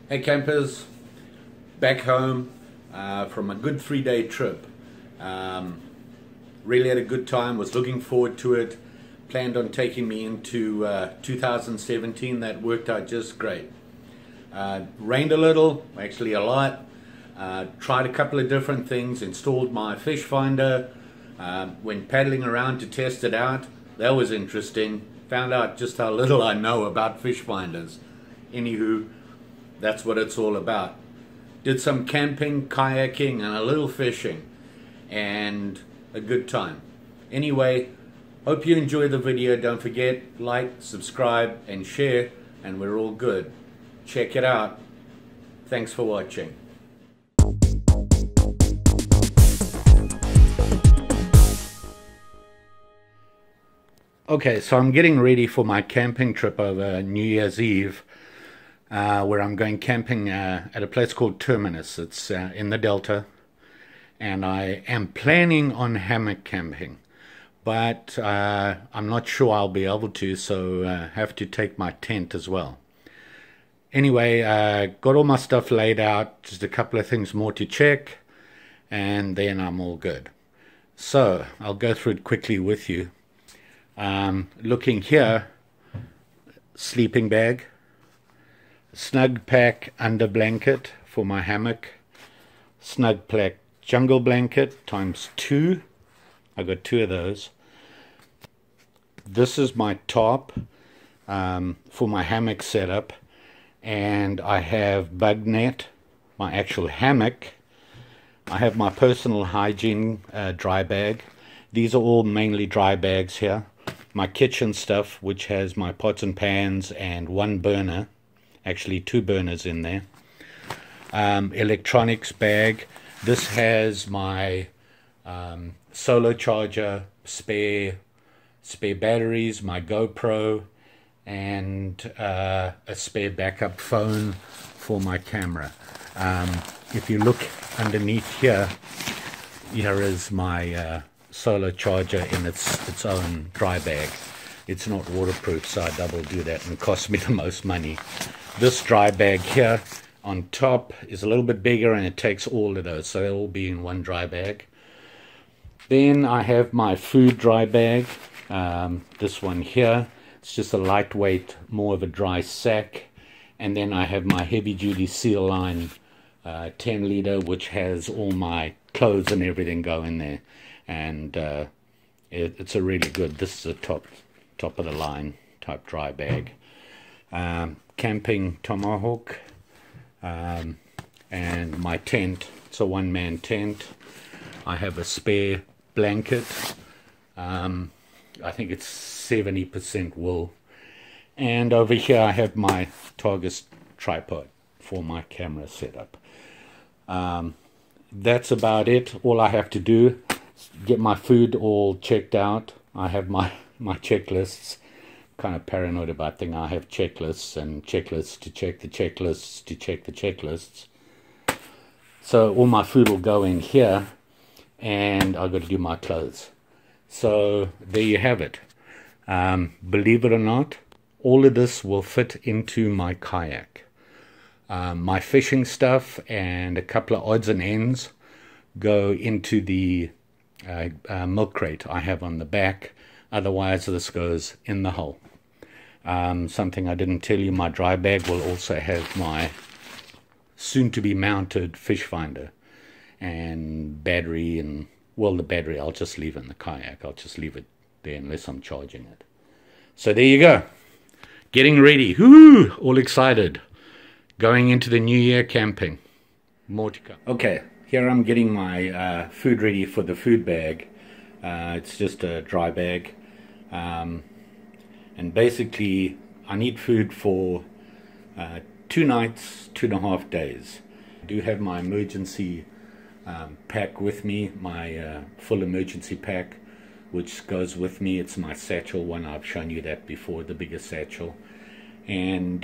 Hey campers, back home from a good 3-day trip. Really had a good time, was looking forward to it, planned on taking me into 2017. That worked out just great. Rained a little, actually a lot. Tried a couple of different things, installed my fish finder, went paddling around to test it out. That was interesting. Found out just how little I know about fish finders. Anywho, that's what it's all about. Did some camping, kayaking, and a little fishing, and a good time. Anyway, hope you enjoy the video. Don't forget, like, subscribe, and share, and we're all good. Check it out. Thanks for watching. Okay, so I'm getting ready for my camping trip over New Year's Eve, where I'm going camping at a place called Terminus. It's in the Delta, and I am planning on hammock camping, but I'm not sure I'll be able to, so have to take my tent as well. Anyway, got all my stuff laid out, just a couple of things more to check, and then I'm all good. So I'll go through it quickly with you. Looking here, sleeping bag, snug pack under blanket for my hammock, snug pack jungle blanket times 2. I got 2 of those. This is my top for my hammock setup, and I have bug net, my actual hammock. I have my personal hygiene dry bag. These are all mainly dry bags here. My kitchen stuff, which has my pots and pans and 1 burner, actually 2 burners in there. Electronics bag. This has my solar charger, spare batteries, my GoPro, and a spare backup phone for my camera. If you look underneath here, here is my solar charger in its own dry bag. It's not waterproof, so I double do that, and it costs me the most money. This dry bag here on top is a little bit bigger, and it takes all of those, so they'll all be in one dry bag. Then I have my food dry bag. This one here, it's just a lightweight, more of a dry sack. And then I have my heavy duty Seal Line 10 liter, which has all my clothes and everything go in there. And it's a really good, this is a top of the line type dry bag. Camping tomahawk, and my tent. It's a 1-man tent. I have a spare blanket. I think it's 70% wool. And over here I have my Targus tripod for my camera setup. That's about it. All I have to do, get my food all checked out. I have my checklists. Kind of paranoid about things. I have checklists and checklists to check the checklists to check the checklists. So all my food will go in here, and I've got to do my clothes. So there you have it. Believe it or not, all of this will fit into my kayak. My fishing stuff and a couple of odds and ends go into the milk crate I have on the back. Otherwise this goes in the hull. Something I didn't tell you, my dry bag will also have my soon to be mounted fish finder and battery, and well, the battery I'll just leave in the kayak. I'll just leave it there unless I'm charging it. So there you go, getting ready. Whoo, all excited, going into the new year camping. More to come. Okay, here I'm getting my food ready for the food bag. It's just a dry bag, and basically I need food for 2 nights, 2.5 days. I do have my emergency pack with me, my full emergency pack, which goes with me. It's my satchel one. I've shown you that before, the biggest satchel, and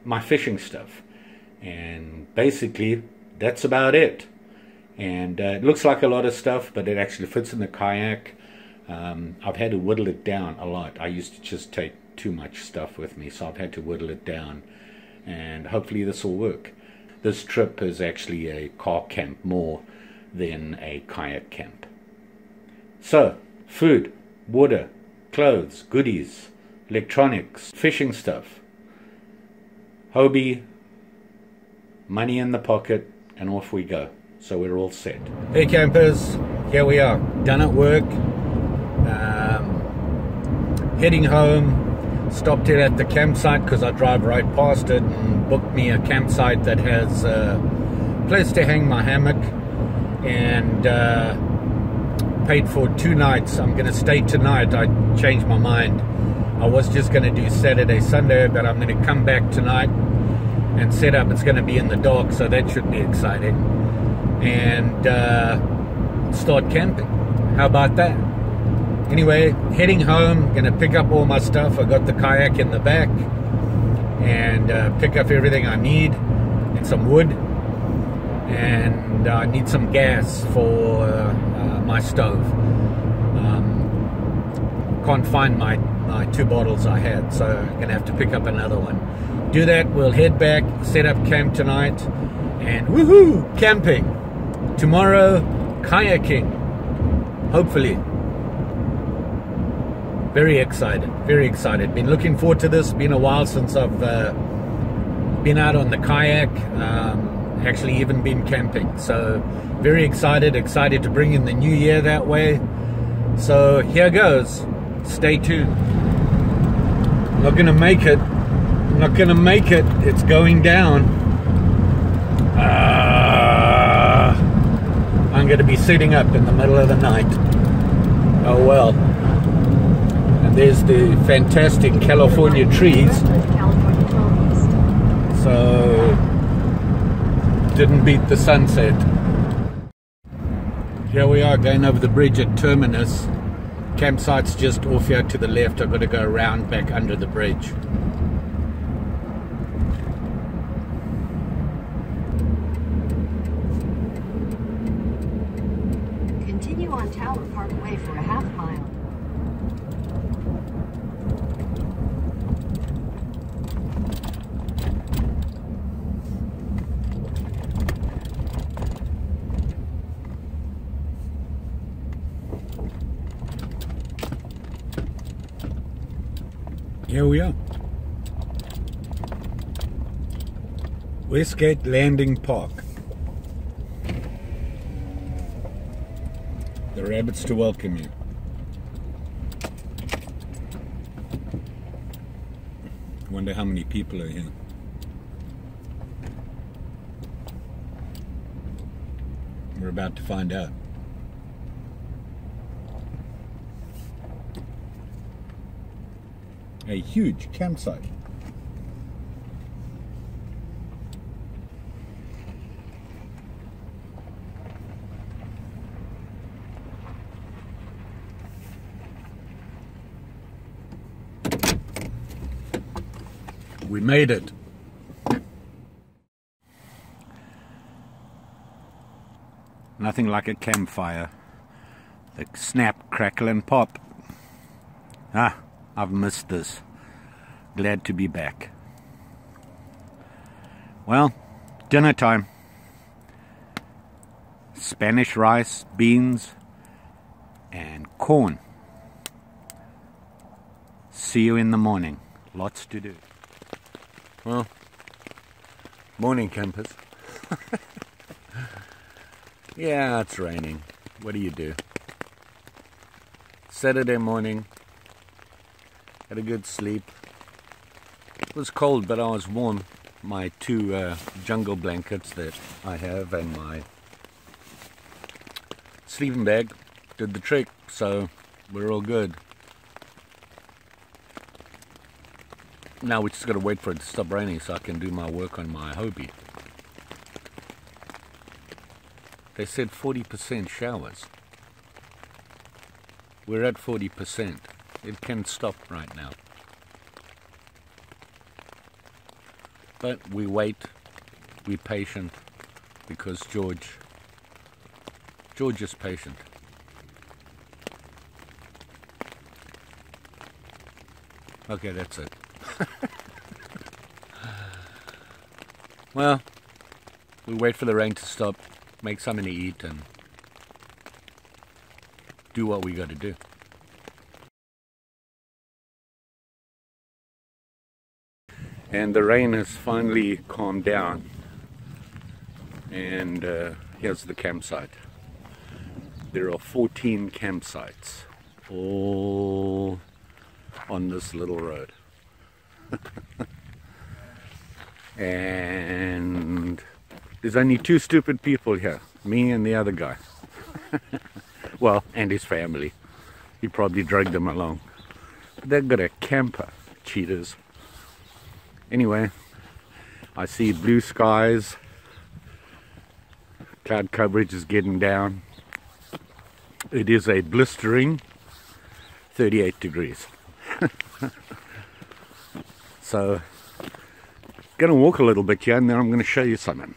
my fishing stuff, and basically that's about it. And it looks like a lot of stuff, but it actually fits in the kayak. I've had to whittle it down a lot. I used to just take too much stuff with me, so I've had to whittle it down and hopefully this will work. This trip is actually a car camp more than a kayak camp. So, food, water, clothes, goodies, electronics, fishing stuff, Hobie, money in the pocket, and off we go. So we're all set. Hey campers, here we are, done at work, heading home. Stopped here at the campsite because I drive right past it, and booked me a campsite that has a place to hang my hammock, and paid for 2 nights. I'm going to stay tonight. I changed my mind. I was just going to do Saturday, Sunday, but I'm going to come back tonight and set up. It's going to be in the dark, so that should be exciting. And start camping. How about that? Anyway, heading home, gonna pick up all my stuff. I got the kayak in the back, and pick up everything I need, and some wood, and I need some gas for my stove. Can't find my 2 bottles I had, so I'm gonna have to pick up another one. Do that, we'll head back, set up camp tonight, and woohoo, camping. Tomorrow, kayaking, hopefully. Very excited, very excited. Been looking forward to this. Been a while since I've been out on the kayak, actually even been camping. So very excited to bring in the new year that way. So here goes. Stay tuned. I'm not gonna make it. I'm not gonna make it. It's going down. I'm gonna be sitting up in the middle of the night. Oh well. There's the fantastic California trees. So, didn't beat the sunset. Here we are going over the bridge at Terminus. Campsite's just off here to the left. I've got to go around back under the bridge. Continue on Tower Parkway for a half mile. Here we are. Westgate Landing Park. The rabbits to welcome you. I wonder how many people are here. We're about to find out. A huge campsite. We made it. Nothing like a campfire. The snap, crackle and pop. Ah, I've missed this. Glad to be back. Well, dinner time. Spanish rice, beans, and corn. See you in the morning. Lots to do. Well, morning campers. Yeah, it's raining. What do you do? Saturday morning. Had a good sleep. It was cold, but I was warm. My 2 jungle blankets that I have and my sleeping bag did the trick, so we're all good. Now we just got to wait for it to stop raining so I can do my work on my Hobie. They said 40% showers. We're at 40%. It can stop right now. But we wait, we're patient, because George is patient. Okay, that's it. Well, we'll wait for the rain to stop, make something to eat, and do what we got to do. And the rain has finally calmed down, and here's the campsite. There are 14 campsites, all on this little road. And there's only 2 stupid people here, me and the other guy. Well, and his family. He probably dragged them along. But they've got a camper, cheaters. Anyway, I see blue skies. Cloud coverage is getting down. It is a blistering 38 degrees. So, gonna walk a little bit here, and then I'm gonna show you something.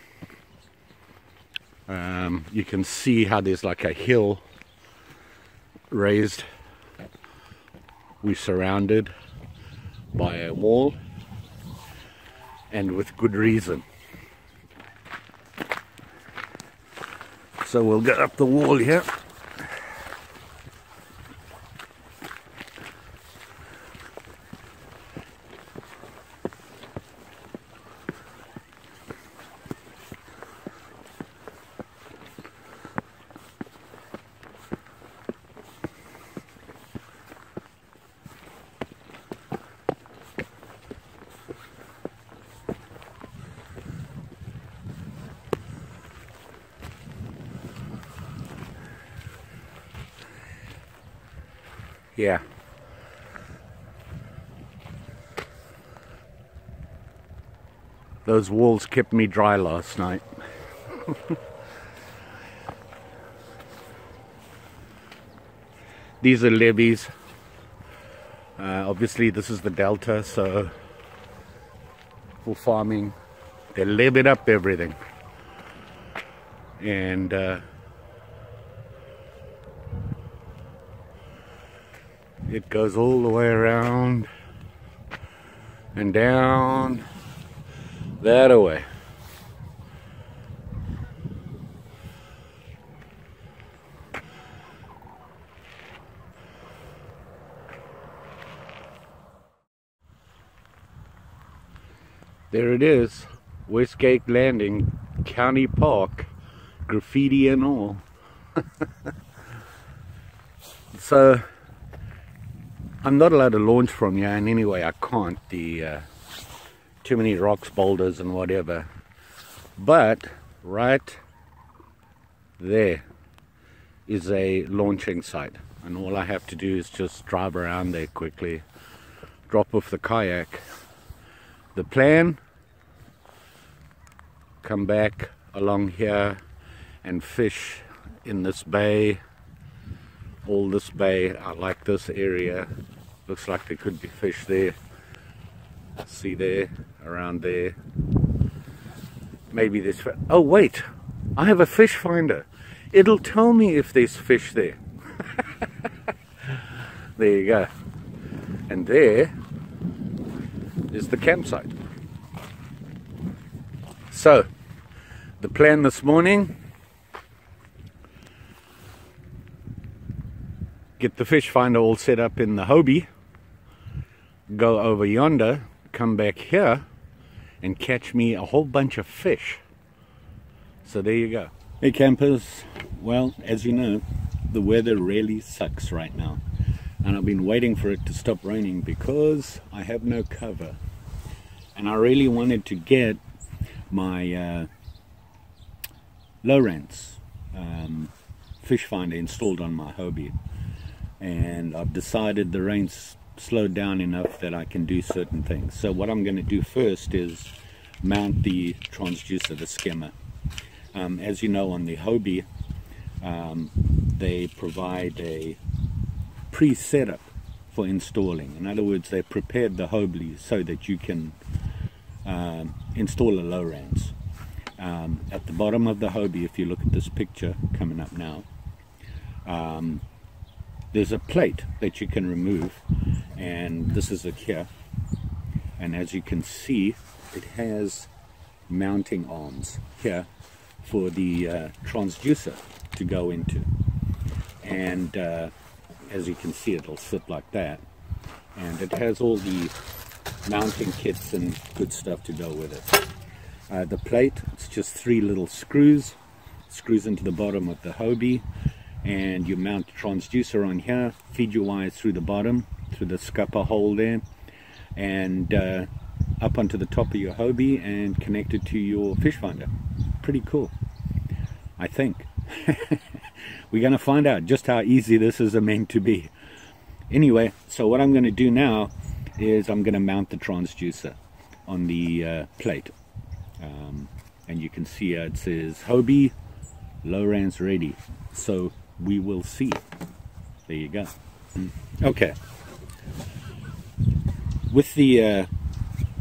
You can see how there's like a hill raised. We're surrounded by a wall, and with good reason. So we'll get up the wall here. Yeah. Those walls kept me dry last night. These are levees. Obviously this is the delta, so for farming they levied up everything. And it goes all the way around and down that away. There it is, Westgate Landing, County Park, graffiti and all. So I'm not allowed to launch from here, and anyway I can't. The too many rocks, boulders and whatever. But right there is a launching site, and all I have to do is just drive around there quickly, drop off the kayak. The plan, come back along here and fish in this bay. All this bay, I like this area. Looks like there could be fish there. See there, around there. Maybe there's... Oh wait, I have a fish finder. It'll tell me if there's fish there. There you go. And there is the campsite. So, the plan this morning: get the fish finder all set up in the Hobie, go over yonder, come back here and catch me a whole bunch of fish. So there you go. Hey campers, well, as you know, the weather really sucks right now, and I've been waiting for it to stop raining because I have no cover, and I really wanted to get my Lowrance fish finder installed on my Hobie, and I've decided the rain's slowed down enough that I can do certain things. So what I'm going to do first is mount the transducer, the skimmer. As you know, on the Hobie they provide a pre-setup for installing. In other words, they prepared the Hobie so that you can install a Lowrance. At the bottom of the Hobie, if you look at this picture coming up now, there's a plate that you can remove, and this is it here. And as you can see, it has mounting arms here for the transducer to go into, and as you can see, it'll sit like that, and it has all the mounting kits and good stuff to go with it. The plate, it's just 3 little screws into the bottom of the Hobie, and you mount the transducer on here, feed your wires through the bottom, through the scupper hole there, and up onto the top of your Hobie and connect it to your fish finder. Pretty cool, I think. We're going to find out just how easy this is meant to be. Anyway, so what I'm going to do now is I'm going to mount the transducer on the plate. And you can see it says Hobie Lowrance ready. So we will see. There you go. Okay. With the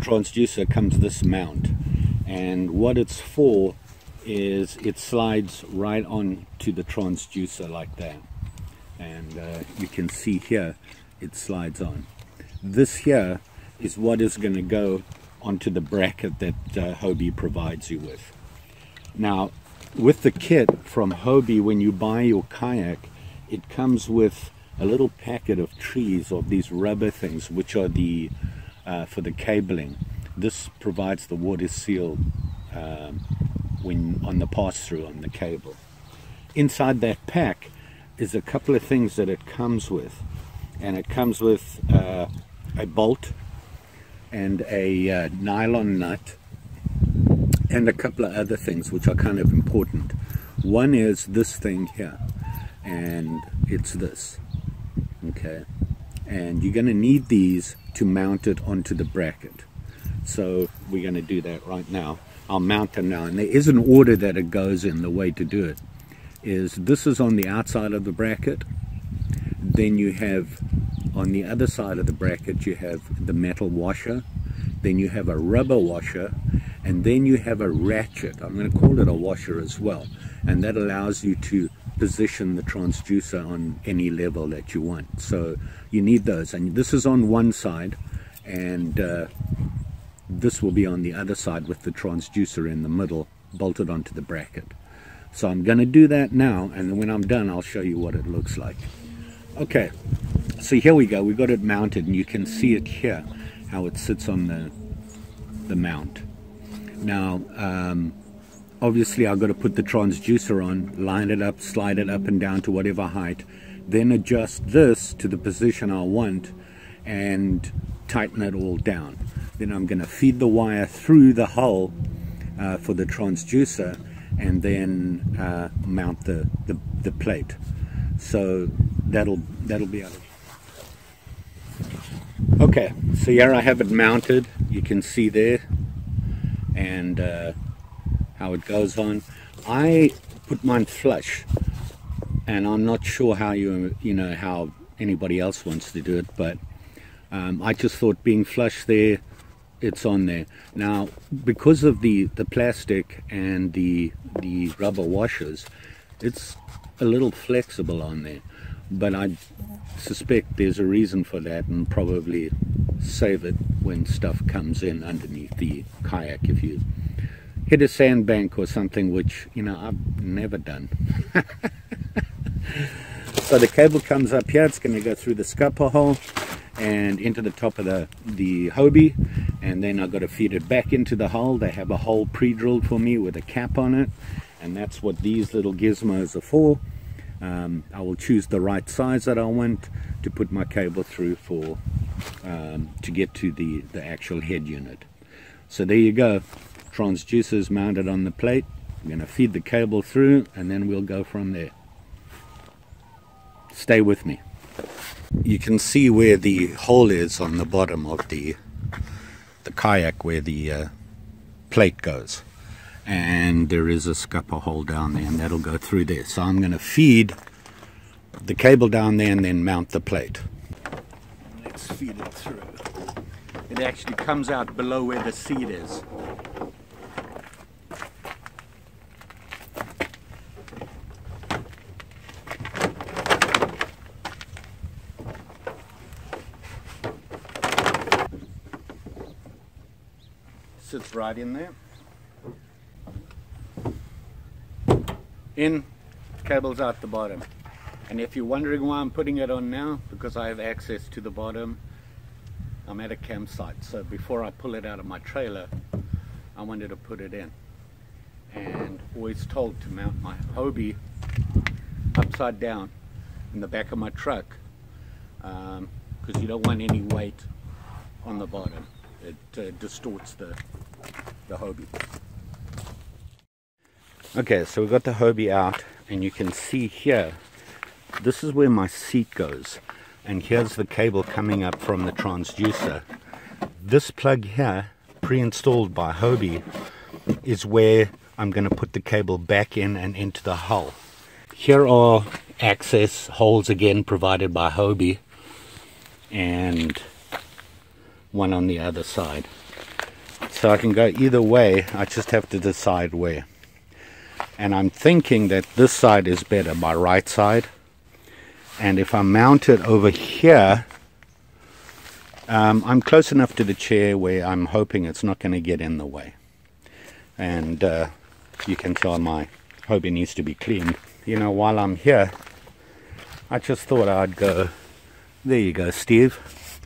transducer comes this mount, and what it's for is it slides right on to the transducer like that, and you can see here it slides on. This here is what is going to go onto the bracket that Hobie provides you with. Now with the kit from Hobie, when you buy your kayak, it comes with a little packet of trees, of these rubber things, which are the for the cabling. This provides the water seal when on the pass-through on the cable. Inside that pack is a couple of things that it comes with, and it comes with a bolt and a nylon nut and a couple of other things which are kind of important. One is this thing here, and it's this, okay, and you're going to need these to mount it onto the bracket. So we're going to do that right now. I'll mount them now, and there is an order that it goes in. The way to do it is this is on the outside of the bracket, then you have on the other side of the bracket you have the metal washer, then you have a rubber washer, and then you have a ratchet. I'm going to call it a washer as well, and that allows you to position the transducer on any level that you want. So you need those, and this is on one side, and this will be on the other side with the transducer in the middle bolted onto the bracket. So I'm going to do that now, and when I'm done I'll show you what it looks like. Okay, so here we go. We got it mounted, and you can see it here how it sits on the mount. Now obviously I've got to put the transducer on, line it up, slide it up and down to whatever height, then adjust this to the position I want and tighten it all down. Then I'm going to feed the wire through the hole for the transducer, and then mount the plate. So that'll be out. Okay, so here I have it mounted. You can see there, and how it goes on. I put mine flush, and I'm not sure how how anybody else wants to do it, but I just thought being flush there, it's on there. Now because of the plastic and the rubber washers, it's a little flexible on there, but I suspect there's a reason for that, and probably save it when stuff comes in underneath the kayak if you hit a sandbank or something, which I've never done. So the cable comes up here. It's going to go through the scupper hole and into the top of the Hobie, and then I've got to feed it back into the hole. They have a hole pre-drilled for me with a cap on it, and that's what these little gizmos are for. I will choose the right size that I want to put my cable through for to get to the actual head unit. So there you go. Transducer is mounted on the plate. I'm going to feed the cable through, and then we'll go from there. Stay with me. You can see where the hole is on the bottom of the kayak, where the plate goes, and there is a scupper hole down there, and that'll go through there. So I'm going to feed the cable down there and then mount the plate. Let's feed it through. It actually comes out below where the seat is. Sits right in there. In, cable's out the bottom. And if you're wondering why I'm putting it on now, because I have access to the bottom. I'm at a campsite, so before I pull it out of my trailer, I wanted to put it in. And always told to mount my Hobie upside down in the back of my truck, because you don't want any weight on the bottom. It distorts the Hobie. Okay, so we've got the Hobie out, and you can see here, this is where my seat goes, and here's the cable coming up from the transducer. This plug here, pre-installed by Hobie, is where I'm going to put the cable back in and into the hull. Here are access holes again provided by Hobie, and one on the other side. So I can go either way, I just have to decide where. And I'm thinking that this side is better, my right side. And if I mount it over here, I'm close enough to the chair where I'm hoping it's not going to get in the way. And you can tell my Hobie needs to be cleaned. You know, while I'm here, I just thought I'd go, there you go, Steve,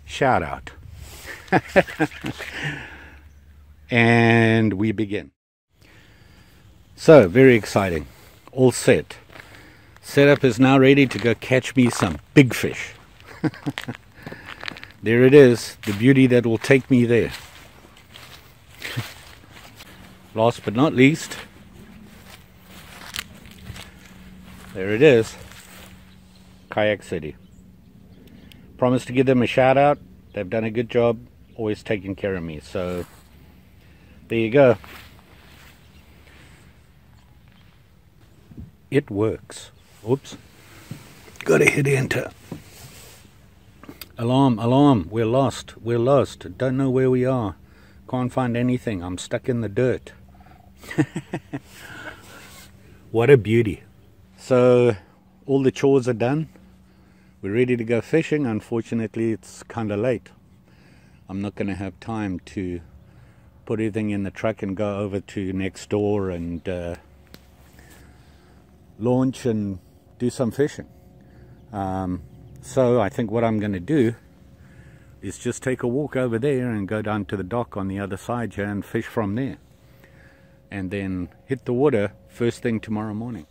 shout out. And we begin. So, very exciting, all set. Setup is now ready to go catch me some big fish. There it is, the beauty that will take me there. Last but not least, there it is, Kayak City. Promised to give them a shout out. They've done a good job, always taking care of me. So there you go. It works. Oops. Gotta hit enter. Alarm, alarm, we're lost, don't know where we are, can't find anything, I'm stuck in the dirt. What a beauty. So all the chores are done, we're ready to go fishing. Unfortunately it's kind of late. I'm not going to have time to put everything in the truck and go over to next door and launch and do some fishing. So I think what I'm going to do is just take a walk over there and go down to the dock on the other side here and fish from there. And then hit the water first thing tomorrow morning.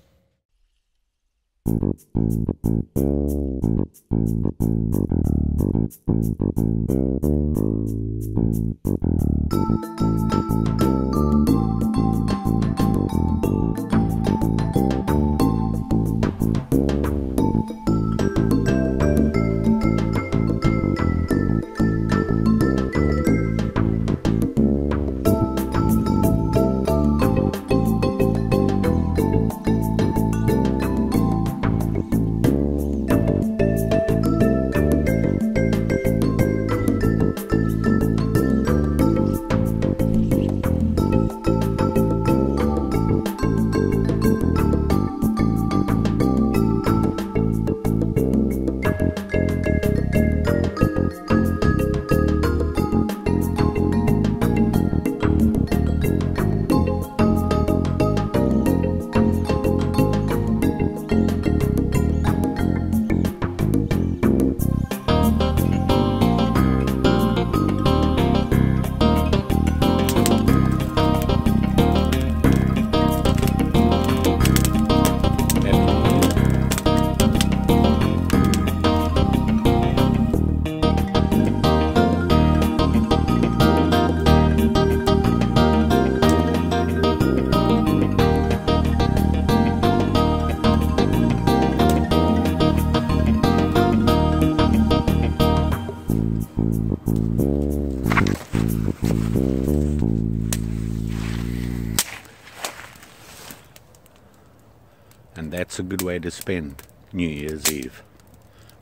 And that's a good way to spend New Year's Eve.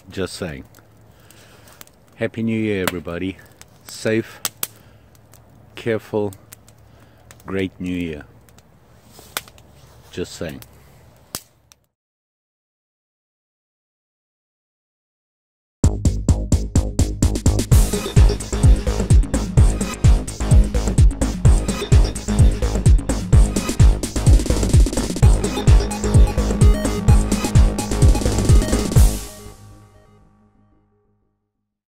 Just saying. Happy New Year, everybody. Safe, careful, great New Year. Just saying.